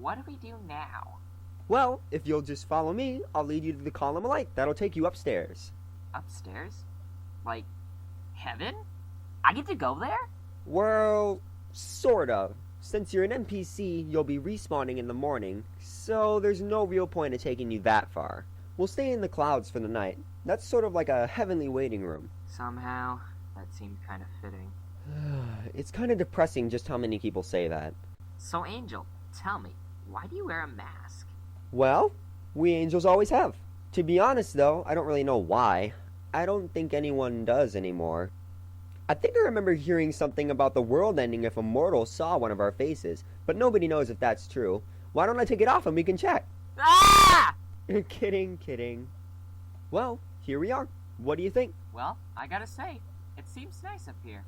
what do we do now? Well, if you'll just follow me, I'll lead you to the column of light. That'll take you upstairs. Upstairs? Like, heaven? I get to go there? Well, sort of. Since you're an NPC, you'll be respawning in the morning, so there's no real point of taking you that far. We'll stay in the clouds for the night. That's sort of like a heavenly waiting room. Somehow, that seemed kind of fitting. It's kind of depressing just how many people say that. So, Angel, tell me, why do you wear a mask? Well, we angels always have. To be honest, though, I don't really know why. I don't think anyone does anymore. I think I remember hearing something about the world ending if a mortal saw one of our faces, but nobody knows if that's true. Why don't I take it off and we can check? Ah! Kidding. Well, here we are. What do you think? Well, I gotta say, it seems nice up here.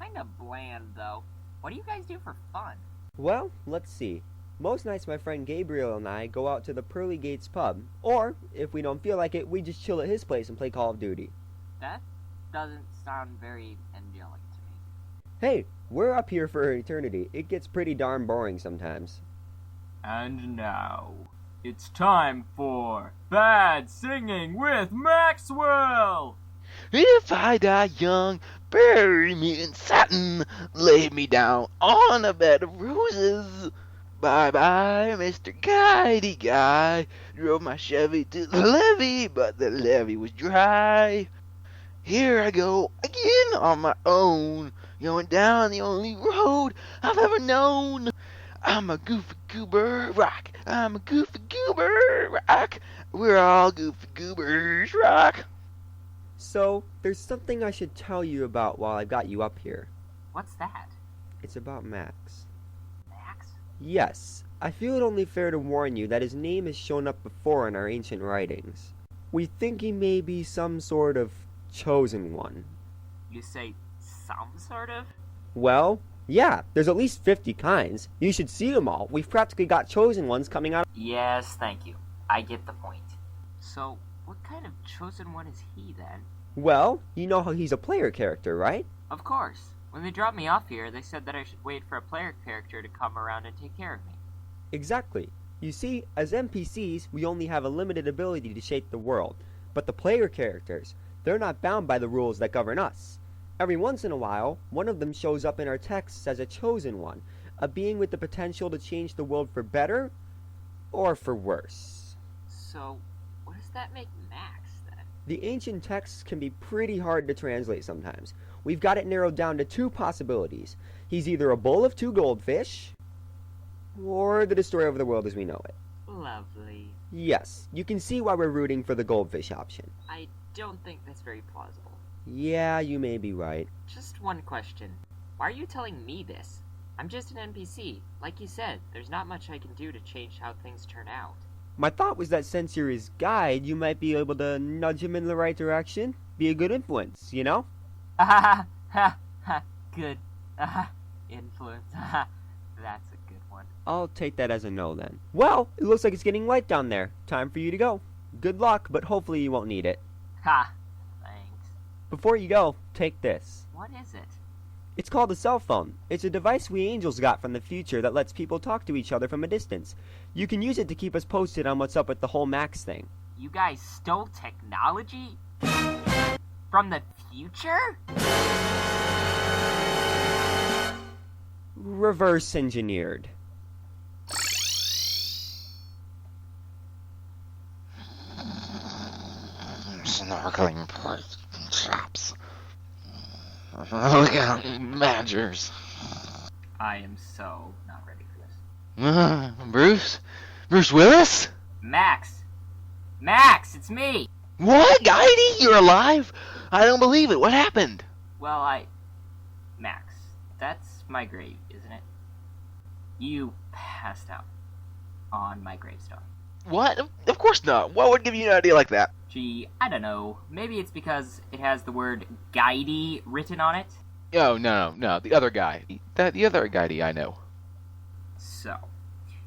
Kinda bland, though. What do you guys do for fun? Well, let's see. Most nights my friend Gabriel and I go out to the Pearly Gates pub, or, if we don't feel like it, we just chill at his place and play Call of Duty. That doesn't sound very angelic to me. Hey, we're up here for eternity. It gets pretty darn boring sometimes. And now, it's time for Bad Singing with Maxwell! If I die young, bury me in satin, lay me down on a bed of roses. Bye-bye, Mr. Guidey Guy. Drove my Chevy to the levee, but the levee was dry. Here I go again on my own, going down the only road I've ever known. I'm a goofy goober rock. I'm a goofy goober rock. We're all goofy goobers rock. So, there's something I should tell you about while I've got you up here. What's that? It's about Max. Max? Yes, I feel it only fair to warn you that his name has shown up before in our ancient writings. We think he may be some sort of chosen one. You say some sort of? Well, yeah, there's at least 50 kinds. You should see them all. We've practically got chosen ones coming out. Yes, thank you. I get the point. So, what kind of chosen one is he then? Well, you know how he's a player character, right? Of course. When they dropped me off here, they said that I should wait for a player character to come around and take care of me. Exactly. You see, as NPCs, we only have a limited ability to shape the world. But the player characters, they're not bound by the rules that govern us. Every once in a while, one of them shows up in our texts as a chosen one, a being with the potential to change the world for better or for worse. So, what does that make Max, then? The ancient texts can be pretty hard to translate sometimes. We've got it narrowed down to two possibilities. He's either a bowl of two goldfish, or the destroyer of the world as we know it. Lovely. Yes, you can see why we're rooting for the goldfish option. I don't think that's very plausible. Yeah, you may be right. Just one question. Why are you telling me this? I'm just an NPC. Like you said, there's not much I can do to change how things turn out. My thought was that since you're his guide, you might be able to nudge him in the right direction. Be a good influence, you know? Good. Influence. That's a good one. I'll take that as a no then. Well, it looks like it's getting light down there. Time for you to go. Good luck, but hopefully you won't need it. Ha! Thanks. Before you go, take this. What is it? It's called a cell phone. It's a device we angels got from the future that lets people talk to each other from a distance. You can use it to keep us posted on what's up with the whole Max thing. You guys stole technology? From the future? Reverse engineered. Snorkeling pork chops. Look out, badgers. I am so not ready for this. Bruce? Bruce Willis? Max! Max, it's me! What, Guidey? You're alive? I don't believe it. What happened? Well, Max, that's my grave, isn't it? You passed out on my gravestone. What? Of course not. What would give you an idea like that? Gee, I don't know. Maybe it's because it has the word Guidey written on it? Oh, no. The other guy. The other Guidey I know. So,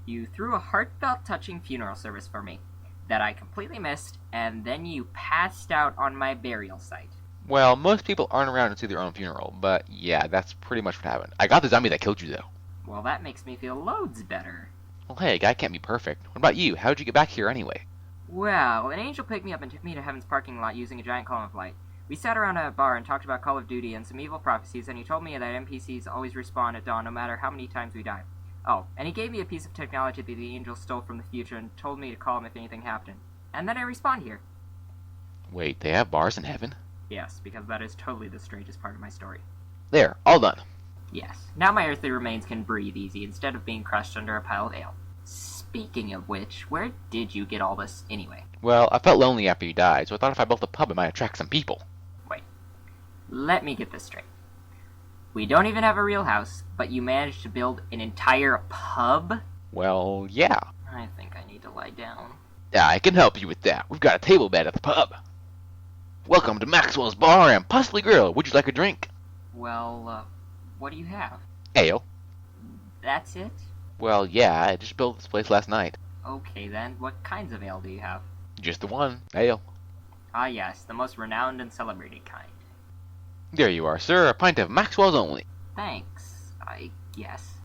you threw a heartfelt, touching funeral service for me that I completely missed, and then you passed out on my burial site. Well, most people aren't around to see their own funeral, but yeah, that's pretty much what happened. I got the zombie that killed you, though. Well, that makes me feel loads better. Well, hey, a guy can't be perfect. What about you? How'd you get back here anyway? Well, an angel picked me up and took me to Heaven's parking lot using a giant column of light. We sat around a bar and talked about Call of Duty and some evil prophecies, and he told me that NPCs always respawn at dawn no matter how many times we die. Oh, and he gave me a piece of technology that the angel stole from the future and told me to call him if anything happened. And then I respawned here. Wait, they have bars in heaven? Yes, because that is totally the strangest part of my story. There, all done. Yes, now my earthly remains can breathe easy instead of being crushed under a pile of ale. Speaking of which, where did you get all this anyway? Well, I felt lonely after you died, so I thought if I built a pub it might attract some people. Wait, let me get this straight. We don't even have a real house, but you managed to build an entire pub? Well, yeah. I think I need to lie down. I can help you with that. We've got a table bed at the pub. Welcome to Maxwell's Bar and Pusley Grill. Would you like a drink? Well, what do you have? Ale. That's it? Well, yeah, I just built this place last night. Okay then, what kinds of ale do you have? Just the one, ale. Ah yes, the most renowned and celebrated kind. There you are, sir. A pint of Maxwell's only. Thanks, I guess.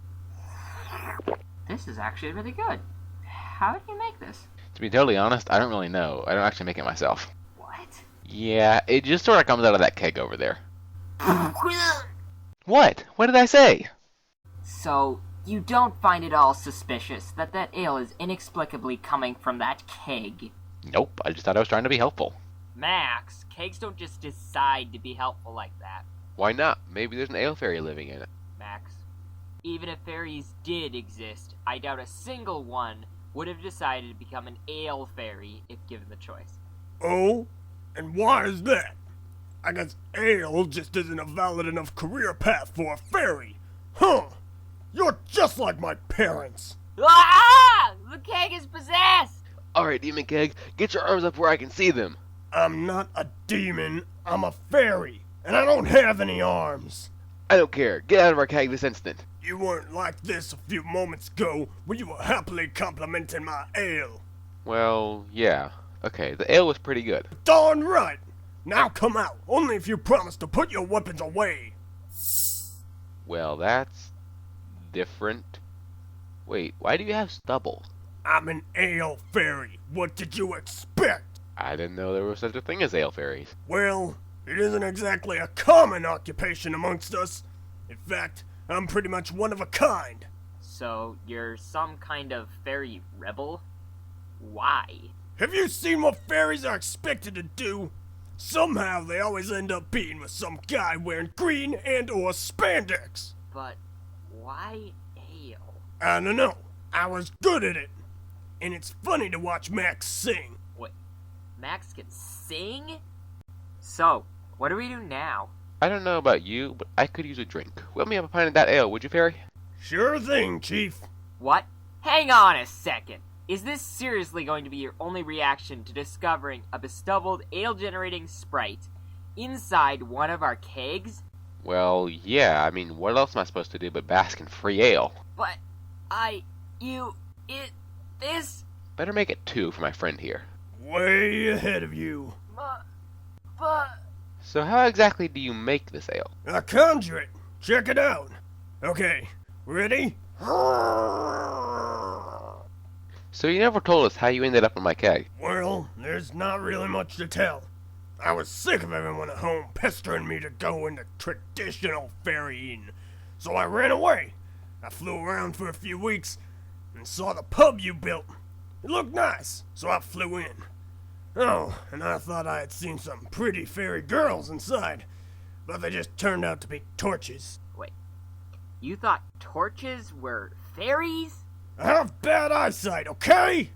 This is actually really good. How do you make this? To be totally honest, I don't really know. I don't actually make it myself. What? Yeah, it just sort of comes out of that keg over there. What? What did I say? So, you don't find it all suspicious that that ale is inexplicably coming from that keg? Nope, I just thought I was trying to be helpful. Max, kegs don't just decide to be helpful like that. Why not? Maybe there's an ale fairy living in it. Max, even if fairies did exist, I doubt a single one would have decided to become an ale fairy if given the choice. Oh? And why is that? I guess ale just isn't a valid enough career path for a fairy. Huh? You're just like my parents. Ah! The keg is possessed! Alright, Demon Keg, get your arms up where I can see them. I'm not a demon, I'm a fairy, and I don't have any arms. I don't care. Get out of our keg this instant. You weren't like this a few moments ago when you were happily complimenting my ale. Well, yeah. Okay, the ale was pretty good. Darn right! Now come out, only if you promise to put your weapons away. Well, that's different. Wait, why do you have stubble? I'm an ale fairy. What did you expect? I didn't know there was such a thing as ale fairies. Well, it isn't exactly a common occupation amongst us. In fact, I'm pretty much one of a kind. So, you're some kind of fairy rebel? Why? Have you seen what fairies are expected to do? Somehow they always end up being with some guy wearing green and or spandex. But why ale? I don't know. I was good at it. And it's funny to watch Max sing. Wait, Max can sing? So, what do we do now? I don't know about you, but I could use a drink. Whip me up a pint of that ale, would you, fairy? Sure thing, Chief. What? Hang on a second. Is this seriously going to be your only reaction to discovering a bestubbled ale-generating sprite inside one of our kegs? Well, yeah, I mean, what else am I supposed to do but bask in free ale? But, this... Better make it 2 for my friend here. Way ahead of you. But... So how exactly do you make this ale? I conjure it. Check it out. Okay, ready? So you never told us how you ended up in my keg. Well, there's not really much to tell. I was sick of everyone at home pestering me to go into traditional fairying, so I ran away. I flew around for a few weeks and saw the pub you built. It looked nice, so I flew in. Oh, and I thought I had seen some pretty fairy girls inside, but they just turned out to be torches. Wait, you thought torches were fairies? I have bad eyesight, okay?